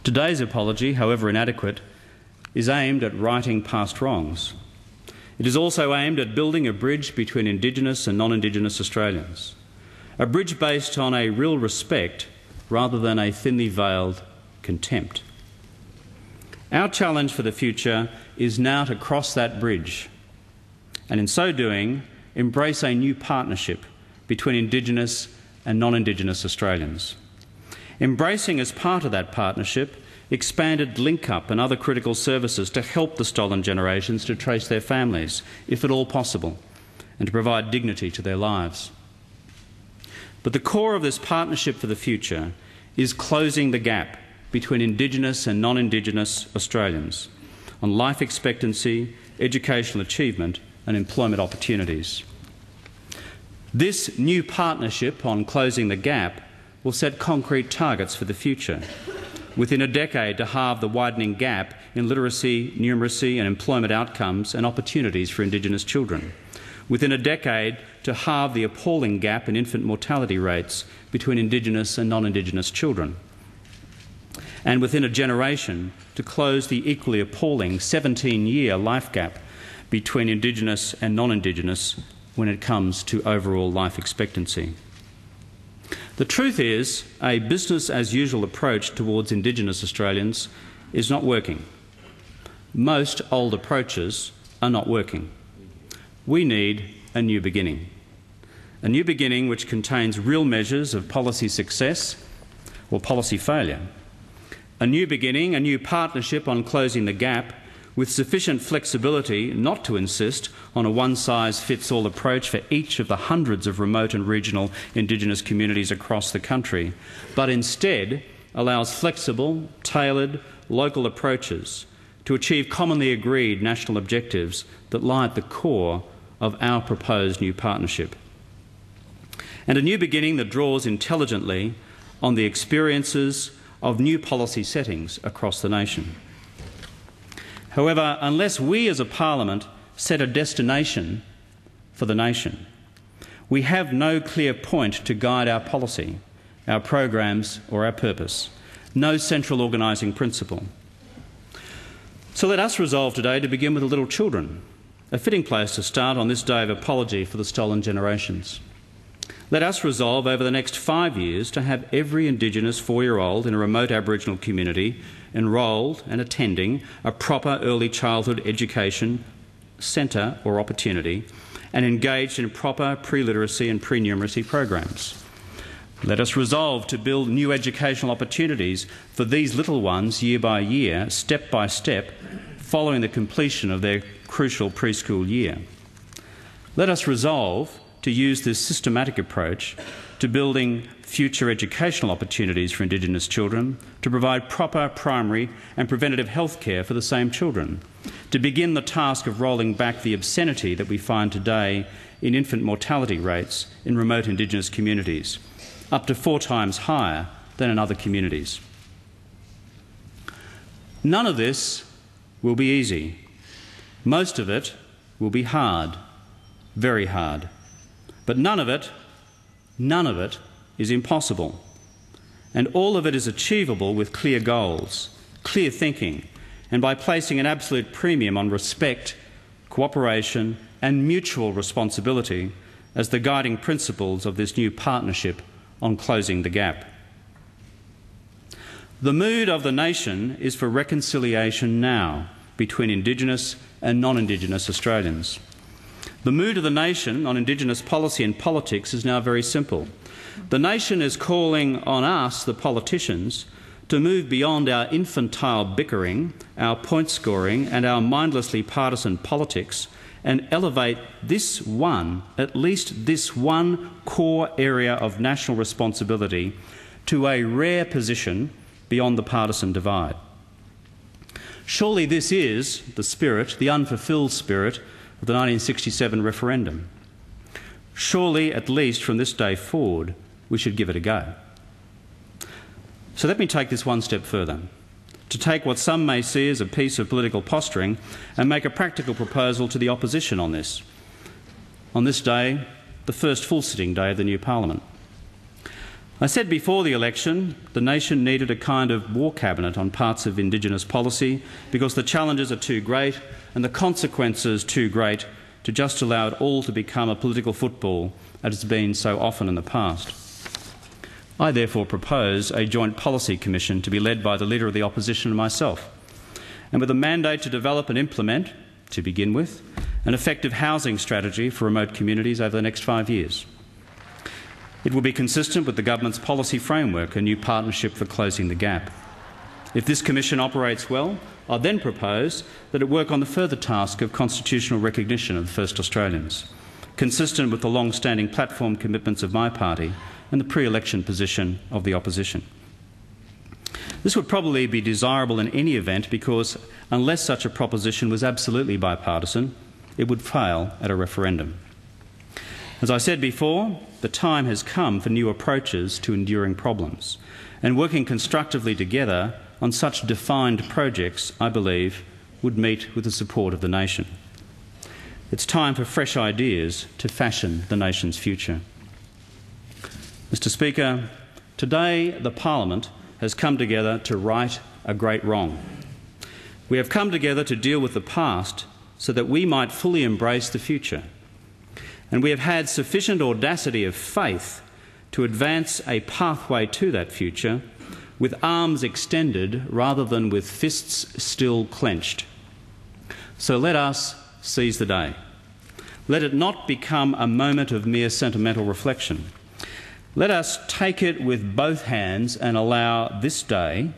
Today's apology, however inadequate, is aimed at righting past wrongs. It is also aimed at building a bridge between Indigenous and non-Indigenous Australians, a bridge based on a real respect rather than a thinly veiled contempt. Our challenge for the future is now to cross that bridge and, in so doing, embrace a new partnership between Indigenous and non-Indigenous Australians. Embracing as part of that partnership expanded link-up and other critical services to help the stolen generations to trace their families, if at all possible, and to provide dignity to their lives. But the core of this partnership for the future is closing the gap between Indigenous and non-Indigenous Australians on life expectancy, educational achievement and employment opportunities. This new partnership on closing the gap will set concrete targets for the future. Within a decade, to halve the widening gap in literacy, numeracy and employment outcomes and opportunities for Indigenous children. Within a decade, to halve the appalling gap in infant mortality rates between Indigenous and non-Indigenous children. And within a generation, to close the equally appalling 17-year life gap between Indigenous and non-Indigenous when it comes to overall life expectancy. The truth is, a business-as-usual approach towards Indigenous Australians is not working. Most old approaches are not working. We need a new beginning. A new beginning which contains real measures of policy success or policy failure. A new beginning, a new partnership on closing the gap with sufficient flexibility not to insist on a one-size-fits-all approach for each of the hundreds of remote and regional Indigenous communities across the country, but instead allows flexible, tailored, local approaches to achieve commonly agreed national objectives that lie at the core of our proposed new partnership. And a new beginning that draws intelligently on the experiences of new policy settings across the nation. However, unless we as a parliament set a destination for the nation, we have no clear point to guide our policy, our programs or our purpose, no central organising principle. So let us resolve today to begin with the little children, a fitting place to start on this day of apology for the stolen generations. Let us resolve over the next 5 years to have every Indigenous 4-year-old in a remote Aboriginal community enrolled and attending a proper early childhood education centre or opportunity and engaged in proper pre-literacy and pre-numeracy programs. Let us resolve to build new educational opportunities for these little ones year by year, step by step, following the completion of their crucial preschool year. Let us resolve to use this systematic approach to building future educational opportunities for Indigenous children, to provide proper primary and preventative health care for the same children, to begin the task of rolling back the obscenity that we find today in infant mortality rates in remote Indigenous communities, up to 4 times higher than in other communities. None of this will be easy. Most of it will be hard, very hard. But none of it is impossible. And all of it is achievable with clear goals, clear thinking, and by placing an absolute premium on respect, cooperation and mutual responsibility as the guiding principles of this new partnership on closing the gap. The mood of the nation is for reconciliation now between Indigenous and non-Indigenous Australians. The mood of the nation on Indigenous policy and politics is now very simple. The nation is calling on us, the politicians, to move beyond our infantile bickering, our point scoring and our mindlessly partisan politics and elevate this one, at least this one core area of national responsibility to a rare position beyond the partisan divide. Surely this is the spirit, the unfulfilled spirit, of the 1967 referendum. Surely, at least from this day forward, we should give it a go. So let me take this one step further, to take what some may see as a piece of political posturing and make a practical proposal to the opposition on this day, the first full sitting day of the new parliament. I said before the election the nation needed a kind of war cabinet on parts of Indigenous policy because the challenges are too great and the consequences too great to just allow it all to become a political football as it's been so often in the past. I therefore propose a joint policy commission to be led by the Leader of the Opposition and myself, and with a mandate to develop and implement, to begin with, an effective housing strategy for remote communities over the next 5 years. It will be consistent with the government's policy framework, a new partnership for closing the gap. If this commission operates well, I'll then propose that it work on the further task of constitutional recognition of the First Australians, consistent with the long-standing platform commitments of my party and the pre-election position of the opposition. This would probably be desirable in any event because, unless such a proposition was absolutely bipartisan, it would fail at a referendum. As I said before, the time has come for new approaches to enduring problems, and working constructively together on such defined projects, I believe, would meet with the support of the nation. It's time for fresh ideas to fashion the nation's future. Mr. Speaker, today the Parliament has come together to right a great wrong. We have come together to deal with the past so that we might fully embrace the future. And we have had sufficient audacity of faith to advance a pathway to that future with arms extended rather than with fists still clenched. So let us seize the day. Let it not become a moment of mere sentimental reflection. Let us take it with both hands and allow this day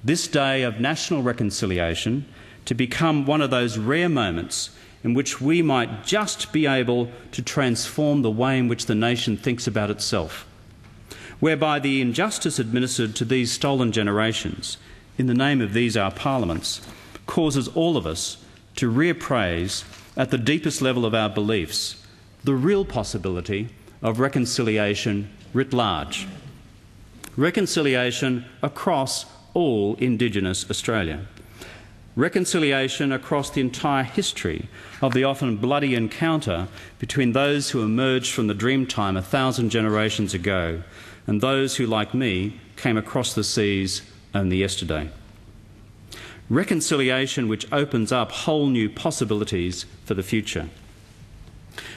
of national reconciliation, to become one of those rare moments in which we might just be able to transform the way in which the nation thinks about itself, whereby the injustice administered to these stolen generations, in the name of these our parliaments, causes all of us to reappraise at the deepest level of our beliefs the real possibility of reconciliation writ large. Reconciliation across all Indigenous Australia. Reconciliation across the entire history of the often bloody encounter between those who emerged from the Dreamtime 1,000 generations ago and those who, like me, came across the seas only yesterday. Reconciliation which opens up whole new possibilities for the future.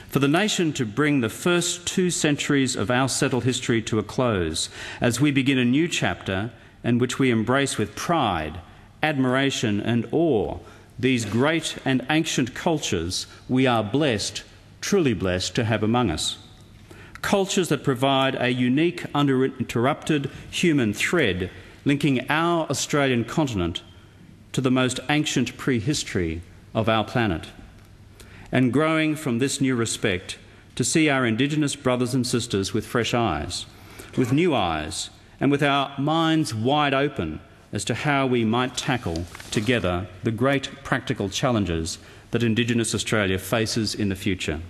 For the nation to bring the first 2 centuries of our settled history to a close as we begin a new chapter in which we embrace with pride, admiration and awe these great and ancient cultures we are blessed, truly blessed, to have among us. Cultures that provide a unique, uninterrupted human thread linking our Australian continent to the most ancient prehistory of our planet. And growing from this new respect to see our Indigenous brothers and sisters with fresh eyes, with new eyes, and with our minds wide open as to how we might tackle together the great practical challenges that Indigenous Australia faces in the future.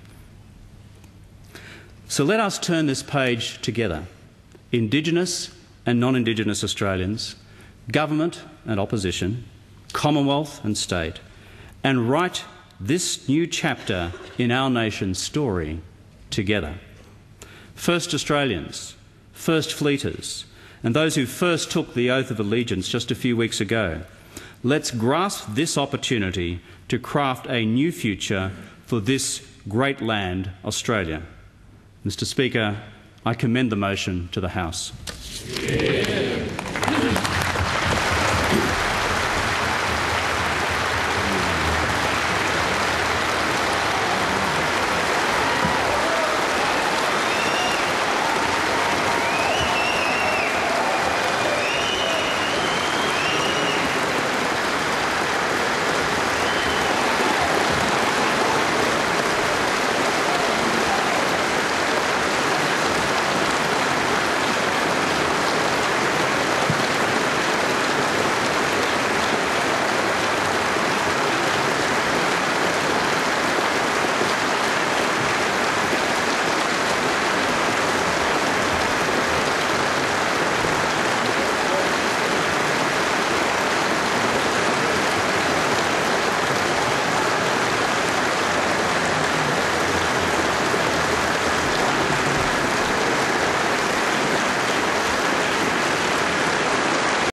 So let us turn this page together, Indigenous and non-Indigenous Australians, government and opposition, Commonwealth and state, and write this new chapter in our nation's story together. First Australians, First Fleeters, and those who first took the oath of allegiance just a few weeks ago, let's grasp this opportunity to craft a new future for this great land, Australia. Mr. Speaker, I commend the motion to the House. Yeah.